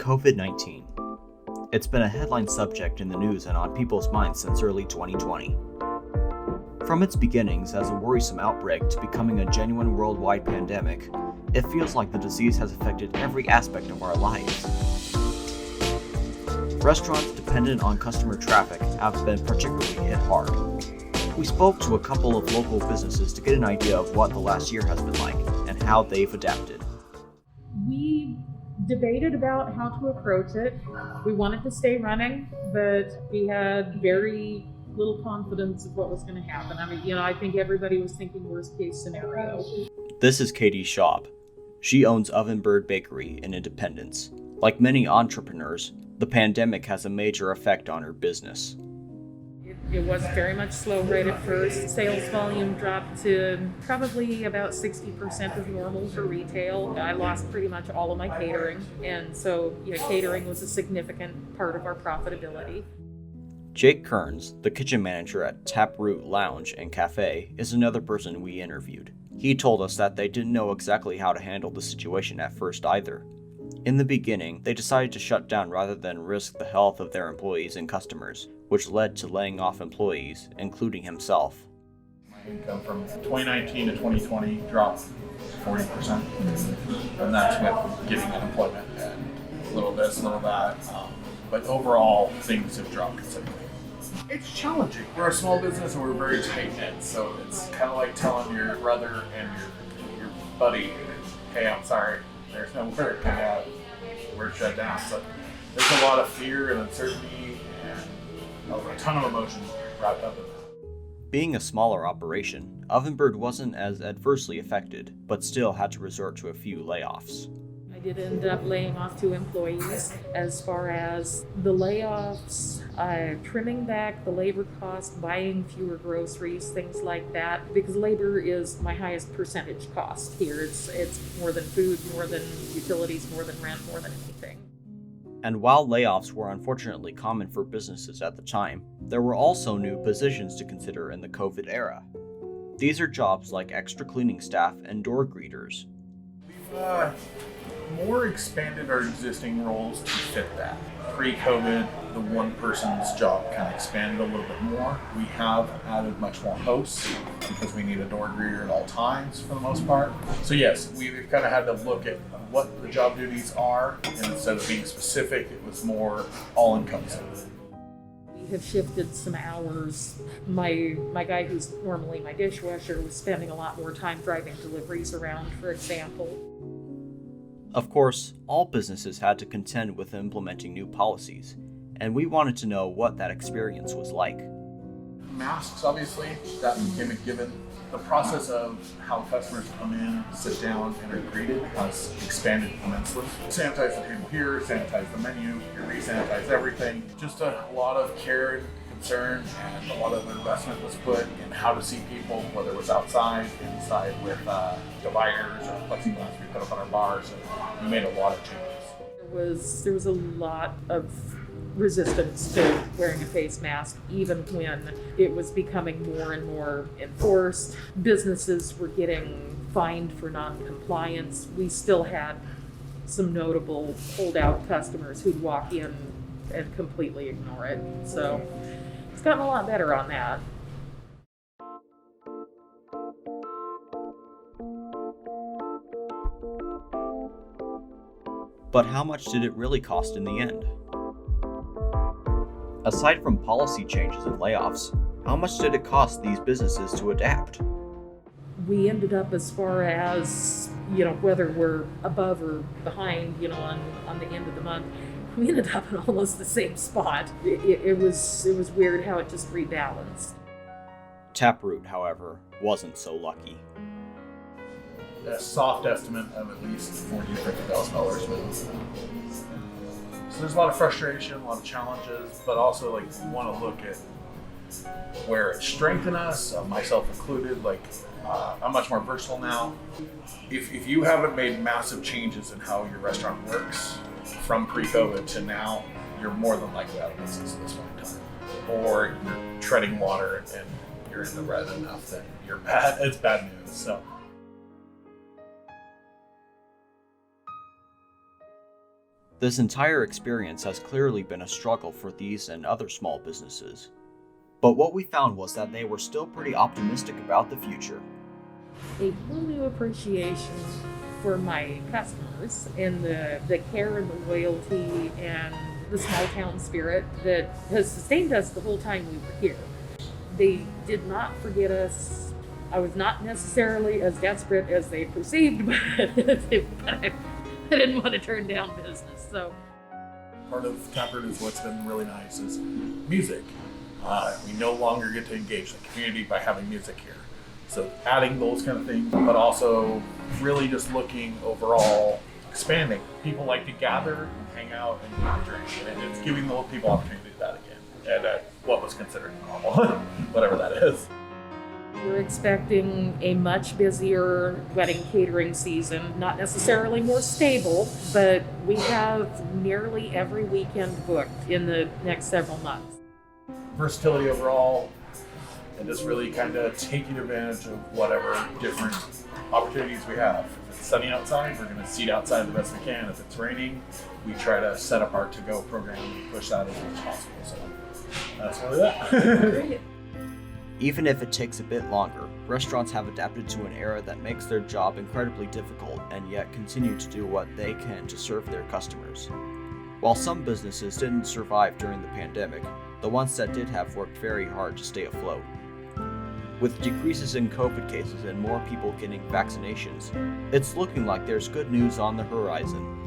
COVID-19. It's been a headline subject in the news and on people's minds since early 2020. From its beginnings as a worrisome outbreak to becoming a genuine worldwide pandemic, it feels like the disease has affected every aspect of our lives. Restaurants dependent on customer traffic have been particularly hit hard. We spoke to a couple of local businesses to get an idea of what the last year has been like and how they've adapted. We debated about how to approach it. We wanted to stay running, but we had very little confidence of what was going to happen. I think everybody was thinking worst case scenario. This is Katie Schaub. She owns Ovenbird Bakery in Independence. Like many entrepreneurs, the pandemic has a major effect on her business. It was very much slow right at first. Sales volume dropped to probably about 60% of normal for retail. I lost pretty much all of my catering, and so catering was a significant part of our profitability. Kerns, the kitchen manager at Taproot Lounge and Café, is another person we interviewed. He told us that they didn't know exactly how to handle the situation at first either. In the beginning, they decided to shut down rather than risk the health of their employees and customers, which led to laying off employees, including himself. My income from 2019 to 2020 dropped 40%, and that's with getting unemployment and a little this, a little that. But overall, things have dropped considerably. It's challenging. We're a small business and we're very tight-knit, so it's kind of like telling your brother and your buddy, hey, I'm sorry, there's no work, and we're shut down. So there's a lot of fear and uncertainty and a ton of emotions wrapped up in that. Being a smaller operation, Ovenbird wasn't as adversely affected, but still had to resort to a few layoffs. I did end up laying off 2 employees. As far as the layoffs, trimming back the labor cost, buying fewer groceries, things like that, because labor is my highest percentage cost here. It's more than food, more than utilities, more than rent, more than anything. And while layoffs were unfortunately common for businesses at the time, there were also new positions to consider in the COVID era. These are jobs like extra cleaning staff and door greeters. We've more expanded our existing roles to fit that. Pre-COVID, the one person's job kind of expanded a little bit more. We have added much more hosts because we need a door greeter at all times for the most part. So yes, we've kind of had to look at what the job duties are, and instead of being specific, it was more all-encompassing. We have shifted some hours. My guy who's normally my dishwasher was spending a lot more time driving deliveries around, for example. Of course, all businesses had to contend with implementing new policies, and we wanted to know what that experience was like. Masks, obviously, that became a given. The process of how customers come in, sit down, and are greeted has expanded immensely. Sanitize the table here, sanitize the menu, you re-sanitize everything. Just a lot of care and concern, and a lot of investment was put in how to see people, whether it was outside, inside with dividers or plexiglass we put up on our bars, and we made a lot of changes. There was a lot of resistance to wearing a face mask, even when it was becoming more and more enforced. Businesses were getting fined for non-compliance. We still had some notable holdout customers who'd walk in and completely ignore it. So it's gotten a lot better on that. But how much did it really cost in the end? Aside from policy changes and layoffs, how much did it cost these businesses to adapt? We ended up, as far as, whether we're above or behind, on the end of the month, we ended up in almost the same spot. It was weird how it just rebalanced. Taproot, however, wasn't so lucky. A soft estimate of at least $40,000 to $50,000. So there's a lot of frustration, a lot of challenges, but also we want to look at where it strengthened us, myself included. I'm much more versatile now. If you haven't made massive changes in how your restaurant works from pre-COVID to now, you're more than likely out of business at this point in time. Or you're treading water and you're in the red enough that you're bad. It's bad news. So. This entire experience has clearly been a struggle for these and other small businesses. But what we found was that they were still pretty optimistic about the future. A whole new appreciation for my customers and the care and the loyalty and the small town spirit that has sustained us the whole time we were here. They did not forget us. I was not necessarily as desperate as they perceived, but I didn't want to turn down business. So Part of Taproot is what's been really nice is music. We no longer get to engage the community by having music here. So adding those kind of things, but also really just looking overall, expanding. People like to gather and hang out and eat and drink, and it's giving the people opportunity to do that again. And what was considered normal, whatever that is. we're expecting a much busier wedding catering season, not necessarily more stable, but we have nearly every weekend booked in the next several months. Versatility overall, and just really kind of taking advantage of whatever different opportunities we have. If it's sunny outside, we're going to seat outside the best we can. If it's raining, we try to set up our to-go program and push that as much as possible. So that's really that. Even if it takes a bit longer, restaurants have adapted to an era that makes their job incredibly difficult and yet continue to do what they can to serve their customers. While some businesses didn't survive during the pandemic, the ones that did have worked very hard to stay afloat. With decreases in COVID cases and more people getting vaccinations, it's looking like there's good news on the horizon.